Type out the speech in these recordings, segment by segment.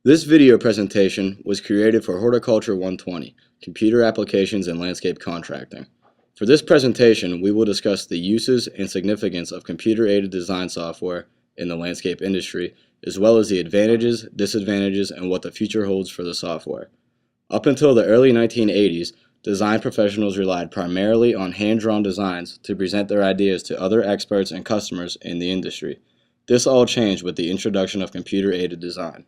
This video presentation was created for Horticulture 120, Computer Applications and Landscape Contracting. For this presentation, we will discuss the uses and significance of computer-aided design software in the landscape industry, as well as the advantages, disadvantages, and what the future holds for the software. Up until the early 1980s, design professionals relied primarily on hand-drawn designs to present their ideas to other experts and customers in the industry. This all changed with the introduction of computer-aided design.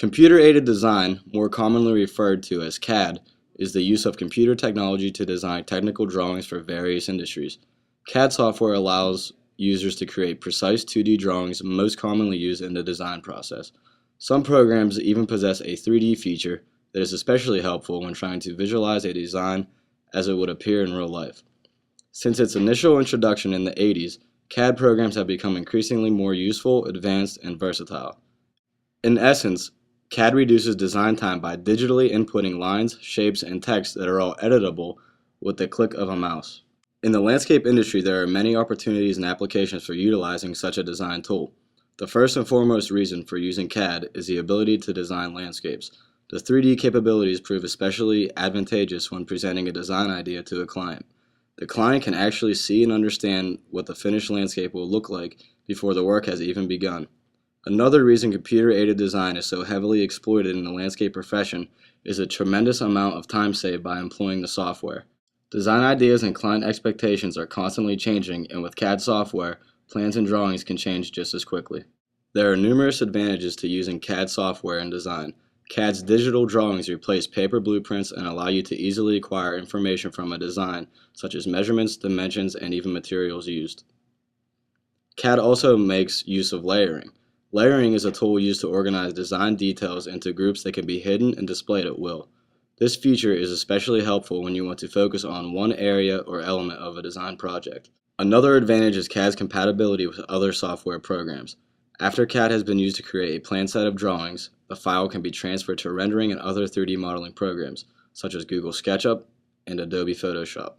Computer-aided design, more commonly referred to as CAD, is the use of computer technology to design technical drawings for various industries. CAD software allows users to create precise 2D drawings most commonly used in the design process. Some programs even possess a 3D feature that is especially helpful when trying to visualize a design as it would appear in real life. Since its initial introduction in the 80s, CAD programs have become increasingly more useful, advanced, and versatile. In essence, CAD reduces design time by digitally inputting lines, shapes, and text that are all editable with the click of a mouse. In the landscape industry, there are many opportunities and applications for utilizing such a design tool. The first and foremost reason for using CAD is the ability to design landscapes. The 3D capabilities prove especially advantageous when presenting a design idea to a client. The client can actually see and understand what the finished landscape will look like before the work has even begun. Another reason computer-aided design is so heavily exploited in the landscape profession is a tremendous amount of time saved by employing the software. Design ideas and client expectations are constantly changing, and with CAD software, plans and drawings can change just as quickly. There are numerous advantages to using CAD software in design. CAD's digital drawings replace paper blueprints and allow you to easily acquire information from a design, such as measurements, dimensions, and even materials used. CAD also makes use of layering. Layering is a tool used to organize design details into groups that can be hidden and displayed at will. This feature is especially helpful when you want to focus on one area or element of a design project. Another advantage is CAD's compatibility with other software programs. After CAD has been used to create a planned set of drawings, the file can be transferred to rendering and other 3D modeling programs, such as Google SketchUp and Adobe Photoshop.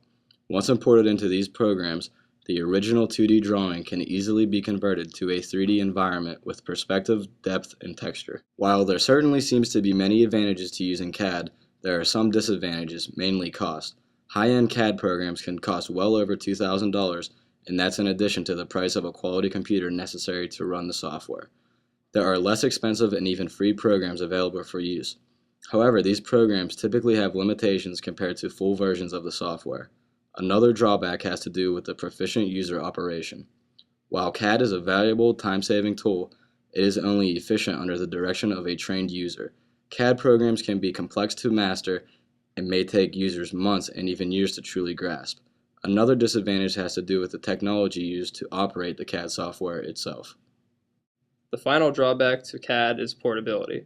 Once imported into these programs, the original 2D drawing can easily be converted to a 3D environment with perspective, depth, and texture. While there certainly seems to be many advantages to using CAD, there are some disadvantages, mainly cost. High-end CAD programs can cost well over $2,000, and that's in addition to the price of a quality computer necessary to run the software. There are less expensive and even free programs available for use. However, these programs typically have limitations compared to full versions of the software. Another drawback has to do with the proficient user operation. While CAD is a valuable time-saving tool, it is only efficient under the direction of a trained user. CAD programs can be complex to master and may take users months and even years to truly grasp. Another disadvantage has to do with the technology used to operate the CAD software itself. The final drawback to CAD is portability.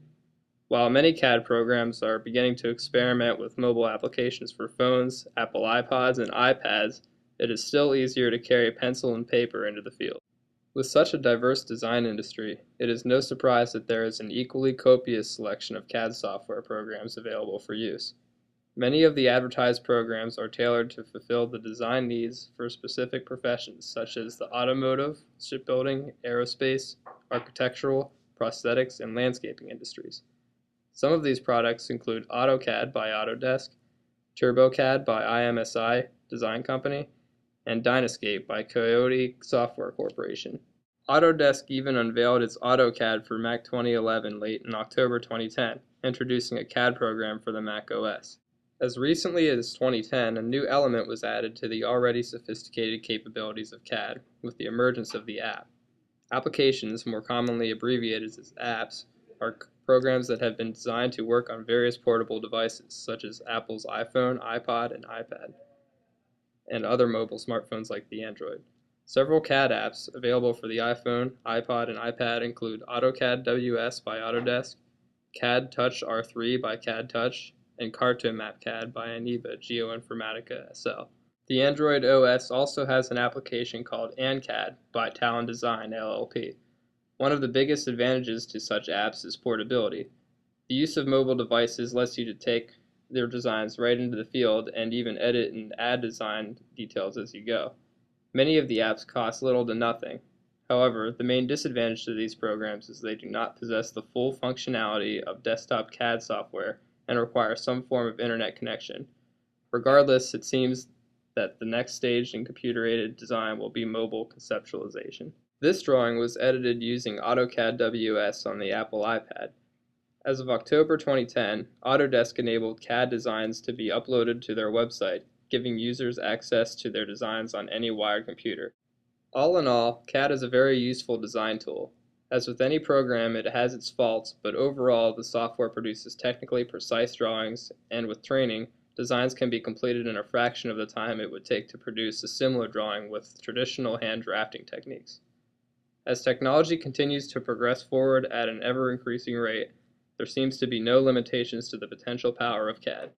While many CAD programs are beginning to experiment with mobile applications for phones, Apple iPods, and iPads, it is still easier to carry pencil and paper into the field. With such a diverse design industry, it is no surprise that there is an equally copious selection of CAD software programs available for use. Many of the advertised programs are tailored to fulfill the design needs for specific professions such as the automotive, shipbuilding, aerospace, architectural, prosthetics, and landscaping industries. Some of these products include AutoCAD by Autodesk, TurboCAD by IMSI Design Company, and Dynascape by Coyote Software Corporation. Autodesk even unveiled its AutoCAD for Mac 2011 late in October 2010, introducing a CAD program for the Mac OS. As recently as 2010, a new element was added to the already sophisticated capabilities of CAD with the emergence of the app. Applications, more commonly abbreviated as apps, are programs that have been designed to work on various portable devices, such as Apple's iPhone, iPod, and iPad, and other mobile smartphones like the Android. Several CAD apps available for the iPhone, iPod, and iPad include AutoCAD WS by Autodesk, CAD Touch R3 by CAD Touch, and Cartomap CAD by Aniba Geoinformatica SL. The Android OS also has an application called ANCAD by Talon Design LLP. One of the biggest advantages to such apps is portability. The use of mobile devices lets you to take their designs right into the field and even edit and add design details as you go. Many of the apps cost little to nothing. However, the main disadvantage to these programs is they do not possess the full functionality of desktop CAD software and require some form of internet connection. Regardless, it seems that the next stage in computer-aided design will be mobile conceptualization. This drawing was edited using AutoCAD WS on the Apple iPad. As of October 2010, Autodesk enabled CAD designs to be uploaded to their website, giving users access to their designs on any wired computer. All in all, CAD is a very useful design tool. As with any program, it has its faults, but overall the software produces technically precise drawings, and with training, designs can be completed in a fraction of the time it would take to produce a similar drawing with traditional hand drafting techniques. As technology continues to progress forward at an ever-increasing rate, there seems to be no limitations to the potential power of CAD.